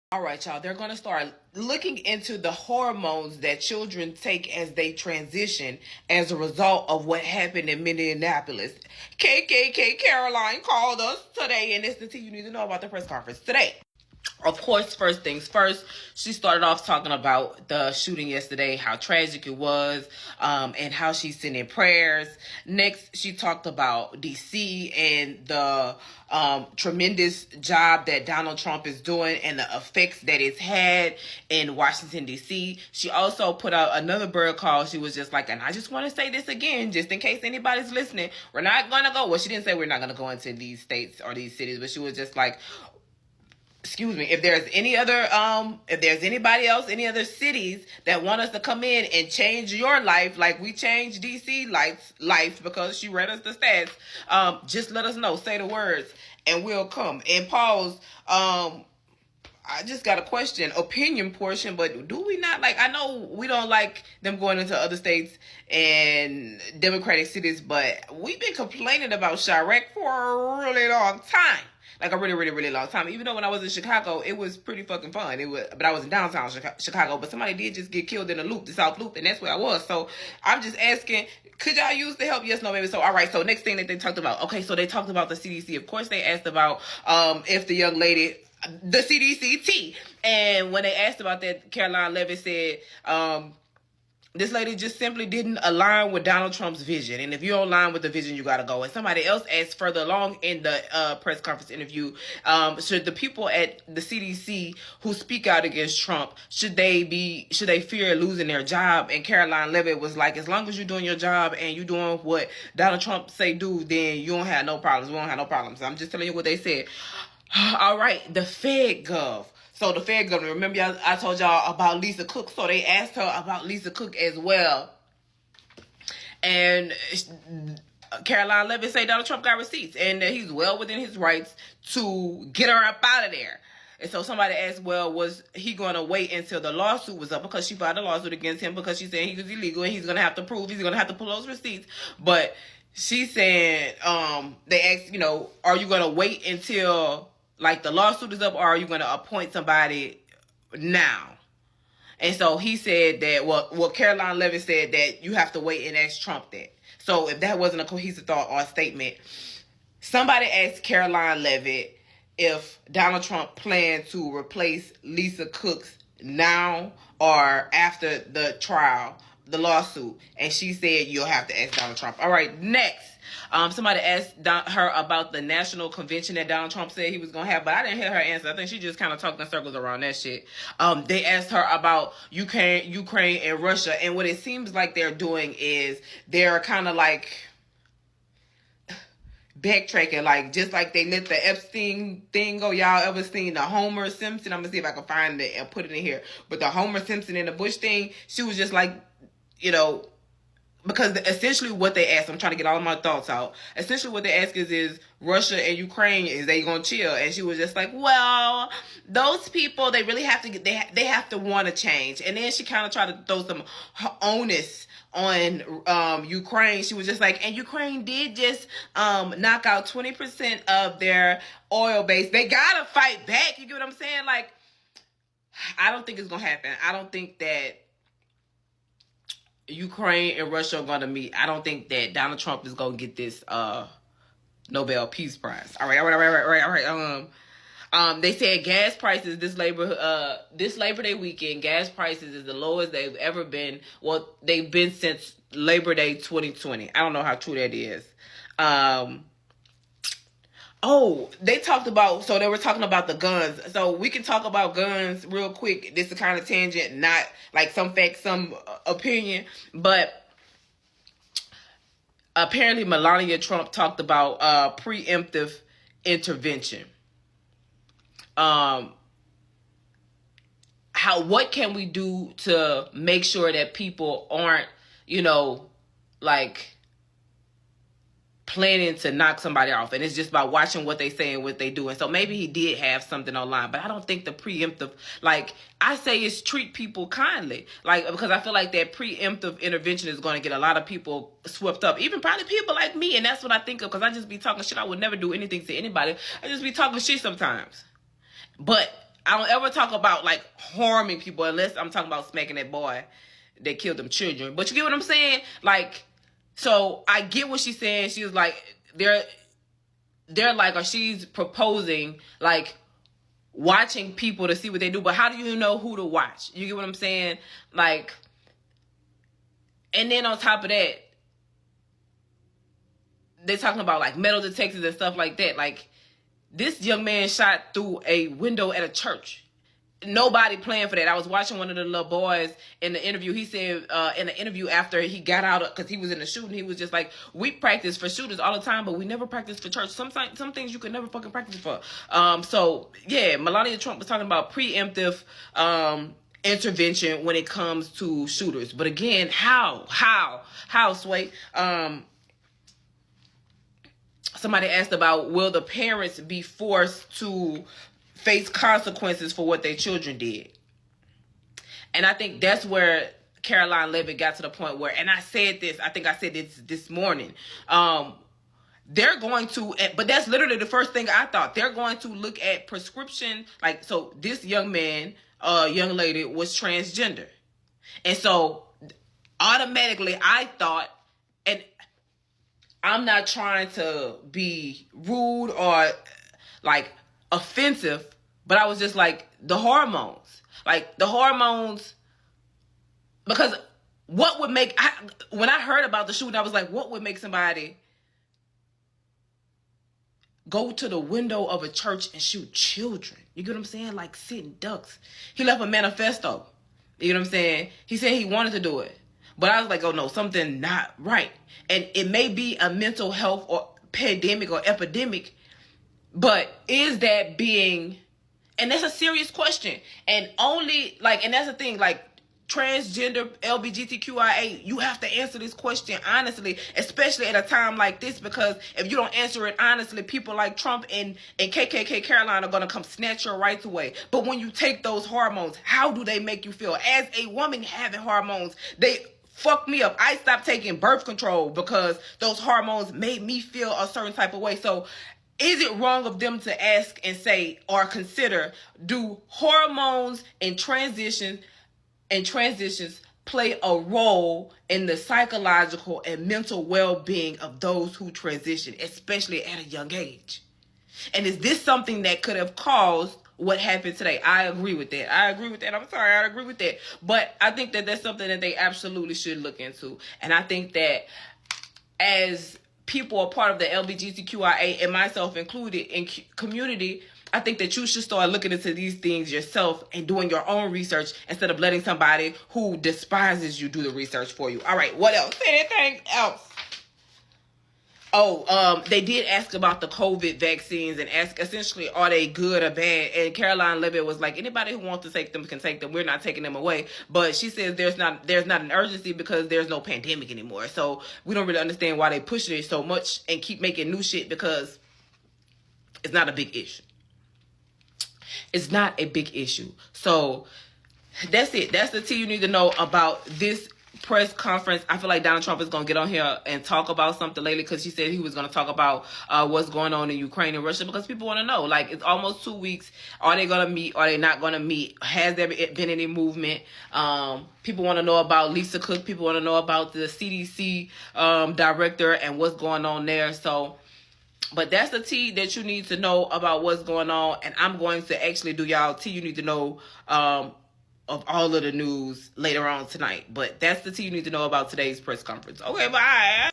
All right, y'all. They're going to start looking into the hormones that children take as they transition as a result of what happened in Minneapolis. KKK Caroline called us today, and it's the tea you need to know about the press conference today. Of course, first things first, she started off talking about the shooting yesterday, how tragic it was, and how she's sending prayers. Next, she talked about DC and the tremendous job that Donald Trump is doing and the effects that it's had in Washington, DC. She also put out another bird call. She was just like, and I just want to say this again, just in case anybody's listening, we're not going to go. Well, she didn't say we're not going to go into these states or these cities, but she was just like, excuse me, if there's anybody else, any other cities that want us to come in and change your life, like we changed DC life because she read us the stats, just let us know, say the words, and we'll come. And pause, I just got a question, opinion portion, but do we not like, I know we don't like them going into other states and Democratic cities, but we've been complaining about Chirac for a really long time. Like a really, really, really long time. Even though when I was in Chicago, it was pretty fucking fun. But I was in downtown Chicago. But somebody did just get killed in the loop, the South Loop, and that's where I was. So I'm just asking, could y'all use the help? Yes, no, maybe. So all right. So next thing that they talked about. Okay, so they talked about the CDC. Of course, they asked about if the young lady, the CDC, and when they asked about that, Caroline Levitt said, this lady just simply didn't align with Donald Trump's vision. And if you don't align with the vision, you got to go. And somebody else asked further along in the press conference interview, should the people at the CDC who speak out against Trump, should they fear losing their job? And Caroline Levitt was like, as long as you're doing your job and you're doing what Donald Trump say do, then you don't have no problems. We don't have no problems. I'm just telling you what they said. All right, the Fed Gov. So the Fed governor, remember I told y'all about Lisa Cook. So they asked her about Lisa Cook as well. And Caroline Levitt said Donald Trump got receipts and that he's well within his rights to get her up out of there. And so somebody asked, well, was he going to wait until the lawsuit was up? Because she filed a lawsuit against him because she said he was illegal and he's going to have to prove, he's going to have to pull those receipts. But she said, they asked, are you going to wait until like the lawsuit is up, or are you going to appoint somebody now? And so he said that, well, Caroline Levitt said that you have to wait and ask Trump that. So if that wasn't a cohesive thought or a statement, somebody asked Caroline Levitt if Donald Trump planned to replace Lisa Cook's now or after the trial, the lawsuit. And she said, you'll have to ask Donald Trump. All right, next. Somebody asked her about the national convention that Donald Trump said he was going to have, but I didn't hear her answer. I think she just kind of talked in circles around that shit. They asked her about Ukraine and Russia, and what it seems like they're doing is they're kind of like backtracking, like just like they let the Epstein thing go. Y'all ever seen the Homer Simpson? I'm going to see if I can find it and put it in here. But the Homer Simpson and the Bush thing, she was just like, because essentially what they asked, I'm trying to get all of my thoughts out. Essentially what they asked is Russia and Ukraine, is they gonna chill? And she was just like, well, those people, they really have to, they have to want to change. And then she kind of tried to throw some onus on Ukraine. She was just like, and Ukraine did just knock out 20% of their oil base. They gotta fight back. You get what I'm saying? Like, I don't think it's gonna happen. I don't think that Ukraine and Russia are going to meet. I don't think that Donald Trump is going to get this Nobel Peace Prize. All right. They said gas prices this Labor Day weekend, gas prices is the lowest they've ever been. Well, they've been since Labor Day 2020. I don't know how true that is. They talked about, so they were talking about the guns. So we can talk about guns real quick. This is kind of tangent, not like some fact, some opinion. But apparently Melania Trump talked about preemptive intervention. What can we do to make sure that people aren't, like planning to knock somebody off, and it's just by watching what they say and what they do. And so maybe he did have something online, but I don't think the preemptive, like I say, is treat people kindly, like, because I feel like that preemptive intervention is going to get a lot of people swept up, even probably people like me. And that's what I think of, because I just be talking shit. I would never do anything to anybody. I just be talking shit sometimes. But I don't ever talk about like harming people unless I'm talking about smacking that boy that killed them children. But you get what I'm saying? Like, so I get what she's saying. She was like, they're like, or she's proposing like watching people to see what they do. But how do you know who to watch? You get what I'm saying? Like, and then on top of that, they're talking about like metal detectors and stuff like that. Like, this young man shot through a window at a church. Nobody planned for that. I was watching one of the little boys in the interview. He said in the interview after he got out, because he was in the shooting, he was just like, we practice for shooters all the time, but we never practice for church. Some things you can never fucking practice for. So yeah, Melania Trump was talking about preemptive intervention when it comes to shooters. But again, how, Sway? Somebody asked about, will the parents be forced to face consequences for what their children did? And I think that's where Caroline Leavitt got to the point where, and I said this morning, they're going to, but that's literally the first thing I thought. They're going to look at prescription, like, so this young man, young lady was transgender. And so automatically I thought, and I'm not trying to be rude or like offensive, but I was just like, the hormones, because what would make, when I heard about the shooting, I was like, what would make somebody go to the window of a church and shoot children? You get what I'm saying? Like sitting ducks. He left a manifesto. You know what I'm saying? He said he wanted to do it. But I was like, oh no, something not right. And it may be a mental health or pandemic or epidemic, but is that being, and that's a serious question. And only like, and that's the thing, like transgender, LGBTQIA, you have to answer this question honestly, especially at a time like this, because if you don't answer it honestly, people like Trump and KKK Caroline are going to come snatch your rights away. But when you take those hormones, how do they make you feel? As a woman having hormones, they fuck me up. I stopped taking birth control because those hormones made me feel a certain type of way. So is it wrong of them to ask and say or consider, do hormones and transitions play a role in the psychological and mental well-being of those who transition, especially at a young age? And is this something that could have caused what happened today? I agree with that. I'm sorry, I agree with that. But I think that that's something that they absolutely should look into. And I think that as people are part of the LGBTQIA, and myself included, in community, I think that you should start looking into these things yourself and doing your own research instead of letting somebody who despises you do the research for you. All right, what else? Anything else? Oh, they did ask about the COVID vaccines and ask essentially, are they good or bad? And Caroline Leavitt was like, anybody who wants to take them can take them. We're not taking them away. But she says there's not an urgency because there's no pandemic anymore. So we don't really understand why they push it so much and keep making new shit, because it's not a big issue. It's not a big issue. So that's it. That's the tea you need to know about this press conference. I feel like Donald Trump is going to get on here and talk about something lately, because he said he was going to talk about what's going on in Ukraine and Russia, because people want to know, like, it's almost 2 weeks. Are they going to meet? Are they not going to meet? Has there been any movement? People want to know about Lisa Cook. People want to know about the CDC director and what's going on there. So, but that's the tea that you need to know about what's going on. And I'm going to actually do y'all tea you need to know of all of the news later on tonight. But that's the tea you need to know about today's press conference. Okay, bye.